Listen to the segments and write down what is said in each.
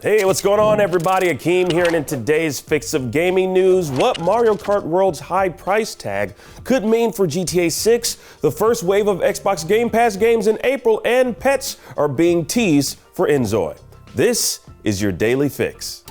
Hey, what's going on, everybody? Akeem here, and in today's Fix of Gaming news, what Mario Kart World's high price tag could mean for GTA 6, the first wave of Xbox Game Pass games in April, and pets are being teased for InZOI. This is your Daily Fix.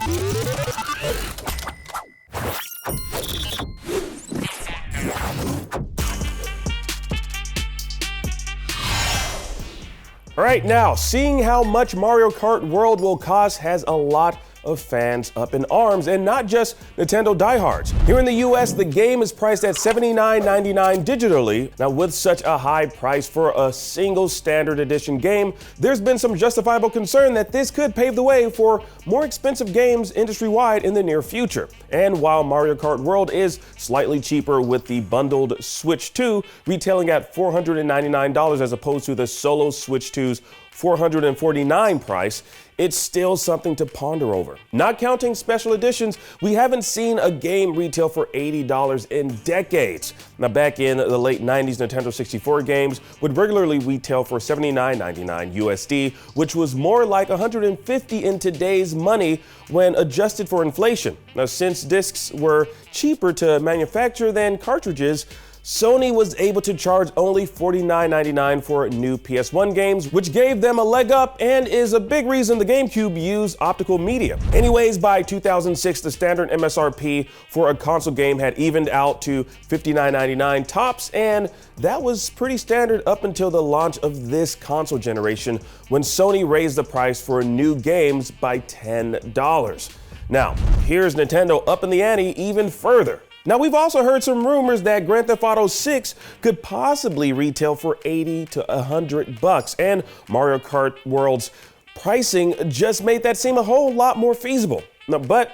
All right, now, seeing how much Mario Kart World will cost has a lot of fans up in arms, and not just Nintendo diehards. Here in the US, the game is priced at $79.99 digitally. Now, with such a high price for a single standard edition game, there's been some justifiable concern that this could pave the way for more expensive games industry-wide in the near future. And while Mario Kart World is slightly cheaper with the bundled Switch 2 retailing at $499 as opposed to the solo Switch 2's $449 price, it's still something to ponder over. Not counting special editions, we haven't seen a game retail for $80 in decades. Now, back in the late 90s, Nintendo 64 games would regularly retail for $79.99 USD, which was more like $150 in today's money when adjusted for inflation. Now, since discs were cheaper to manufacture than cartridges, Sony was able to charge only $49.99 for new PS1 games, which gave them a leg up and is a big reason the GameCube used optical media. Anyways, by 2006, the standard MSRP for a console game had evened out to $59.99 tops, and that was pretty standard up until the launch of this console generation, when Sony raised the price for new games by $10. Now, here's Nintendo upping the ante even further. Now, we've also heard some rumors that Grand Theft Auto 6 could possibly retail for $80 to $100, and Mario Kart World's pricing just made that seem a whole lot more feasible. Now, but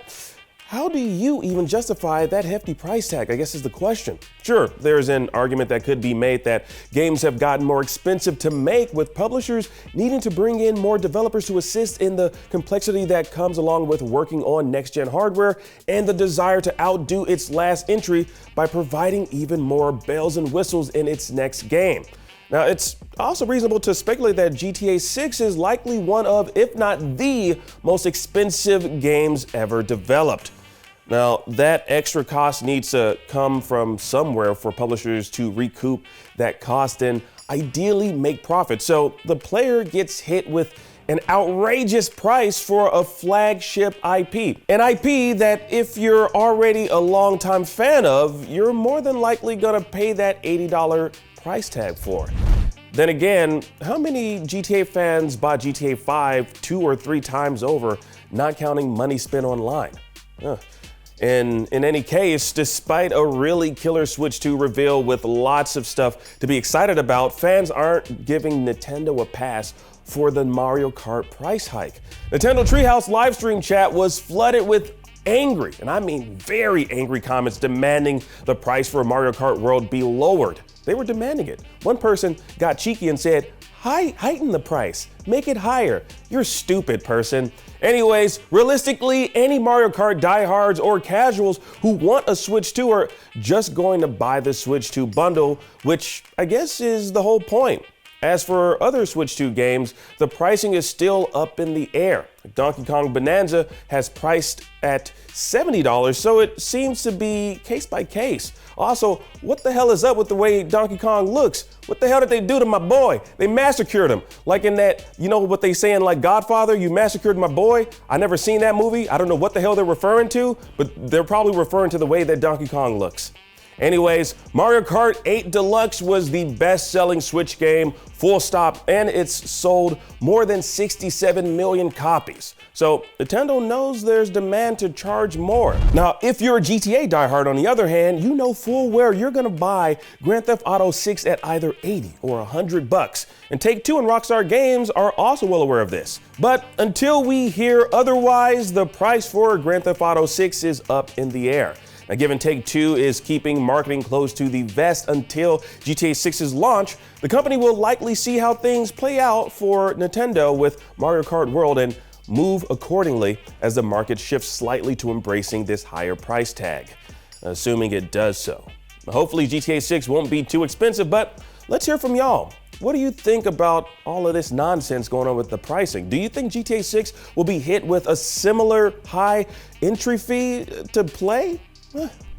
how do you even justify that hefty price tag, I guess is the question. Sure, there's an argument that could be made that games have gotten more expensive to make, with publishers needing to bring in more developers to assist in the complexity that comes along with working on next-gen hardware, and the desire to outdo its last entry by providing even more bells and whistles in its next game. Now, it's also reasonable to speculate that GTA 6 is likely one of, if not the most expensive games ever developed. Now, that extra cost needs to come from somewhere for publishers to recoup that cost and ideally make profit. So the player gets hit with an outrageous price for a flagship IP. An IP that, if you're already a longtime fan of, you're more than likely gonna pay that $80 price tag for. Then again, how many GTA fans bought GTA 5 2 or 3 times over, not counting money spent online? In any case, despite a really killer Switch 2 reveal with lots of stuff to be excited about, fans aren't giving Nintendo a pass for the Mario Kart price hike. Nintendo Treehouse livestream chat was flooded with angry, and I mean very angry comments demanding the price for Mario Kart World be lowered. They were demanding it. One person got cheeky and said, heighten the price, make it higher. You're stupid, person. Anyways, realistically, any Mario Kart diehards or casuals who want a Switch 2 are just going to buy the Switch 2 bundle, which I guess is the whole point. As for other Switch 2 games, the pricing is still up in the air. Donkey Kong Bonanza has priced at $70, so it seems to be case by case. Also, what the hell is up with the way Donkey Kong looks? What the hell did they do to my boy? They massacred him. Like in that, you know what they say in like Godfather, you massacred my boy? I never seen that movie. I don't know what the hell they're referring to, but they're probably referring to the way that Donkey Kong looks. Anyways, Mario Kart 8 Deluxe was the best-selling Switch game, full stop, and it's sold more than 67 million copies. So Nintendo knows there's demand to charge more. Now, if you're a GTA diehard, on the other hand, you know full well you're gonna buy Grand Theft Auto 6 at either $80 or $100. And Take-Two and Rockstar Games are also well aware of this. But until we hear otherwise, the price for Grand Theft Auto 6 is up in the air. Now, given Take-Two is keeping marketing close to the vest until GTA 6's launch, the company will likely see how things play out for Nintendo with Mario Kart World and move accordingly as the market shifts slightly to embracing this higher price tag, assuming it does so. Hopefully GTA 6 won't be too expensive, but let's hear from y'all. what do you think about all of this nonsense going on with the pricing? Do you think GTA 6 will be hit with a similar high entry fee to play?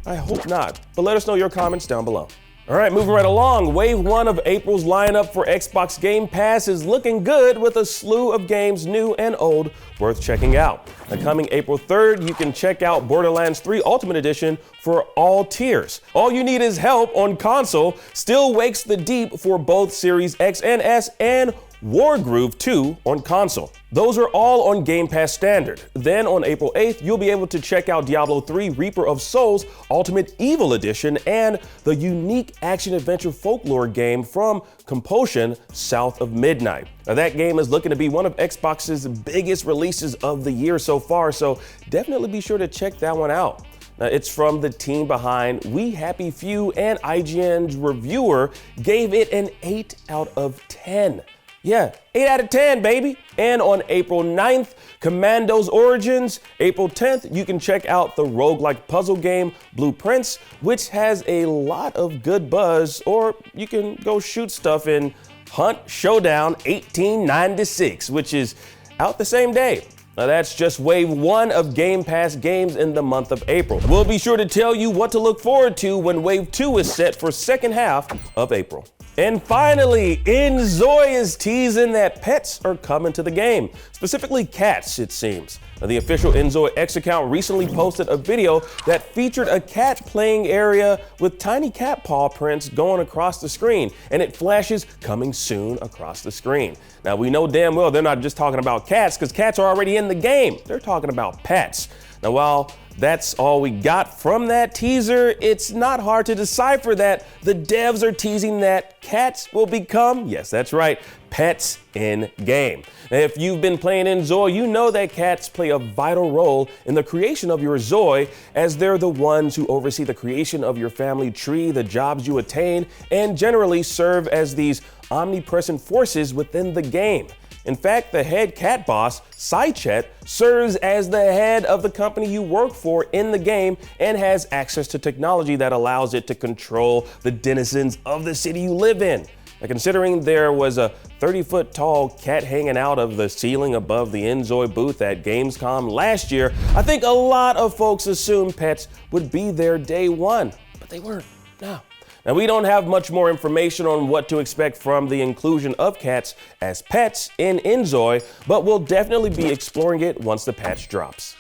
I hope not, but let us know your comments down below. All right, moving right along, Wave 1 of April's lineup for Xbox Game Pass is looking good with a slew of games, new and old, worth checking out. Now, coming April 3rd, you can check out Borderlands 3 Ultimate Edition for all tiers. All you need is help on console, Still Wakes the Deep for both Series X and S, and Wargroove 2 on console. Those are all on Game Pass Standard. Then on April 8th, you'll be able to check out Diablo 3 Reaper of Souls Ultimate Evil Edition and the unique action-adventure folklore game from Compulsion South of Midnight. Now, that game is looking to be one of Xbox's biggest releases of the year so far, so definitely be sure to check that one out. Now, it's from the team behind We Happy Few, and IGN's reviewer gave it an 8 out of 10. Yeah, 8 out of 10, baby. And on April 9th, Commando's Origins. April 10th, you can check out the roguelike puzzle game Blueprints, which has a lot of good buzz, or you can go shoot stuff in Hunt Showdown 1896, which is out the same day. Now, that's just Wave 1 of Game Pass games in the month of April. We'll be sure to tell you what to look forward to when Wave 2 is set for second half of April. And finally, InZOI is teasing that pets are coming to the game, specifically cats, it seems. Now, the official InZOI X account recently posted a video that featured a cat playing area with tiny cat paw prints going across the screen, and it flashes coming soon across the screen. Now, we know damn well they're not just talking about cats, because cats are already in the game. They're talking about pets. Now, while that's all we got from that teaser, it's not hard to decipher that the devs are teasing that cats will become, yes, that's right, pets in game. Now, if you've been playing InZOI, you know that cats play a vital role in the creation of your ZOI, as they're the ones who oversee the creation of your family tree, the jobs you attain, and generally serve as these omnipresent forces within the game. In fact, the head cat boss, Saichet, serves as the head of the company you work for in the game and has access to technology that allows it to control the denizens of the city you live in. Now, considering there was a 30-foot tall cat hanging out of the ceiling above the InZOI booth at Gamescom last year, I think a lot of folks assumed pets would be there day one, but they weren't. No. Now, we don't have much more information on what to expect from the inclusion of cats as pets in InZOI, but we'll definitely be exploring it once the patch drops.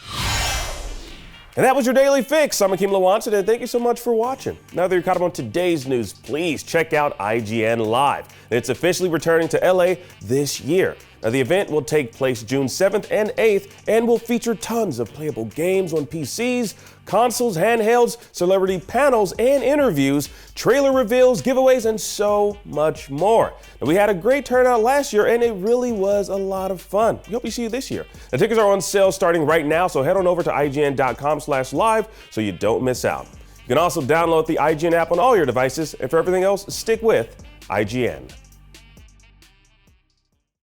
And that was your Daily Fix. I'm Akeem Lawanson, and thank you so much for watching. Now that you're caught up on today's news, please check out IGN Live. It's officially returning to LA this year. Now, the event will take place June 7th and 8th and will feature tons of playable games on PCs, consoles, handhelds, celebrity panels and interviews, trailer reveals, giveaways, and so much more. Now, we had a great turnout last year, and it really was a lot of fun. We hope we see you this year. The tickets are on sale starting right now, so head on over to IGN.com/live so you don't miss out. You can also download the IGN app on all your devices, and for everything else, stick with IGN.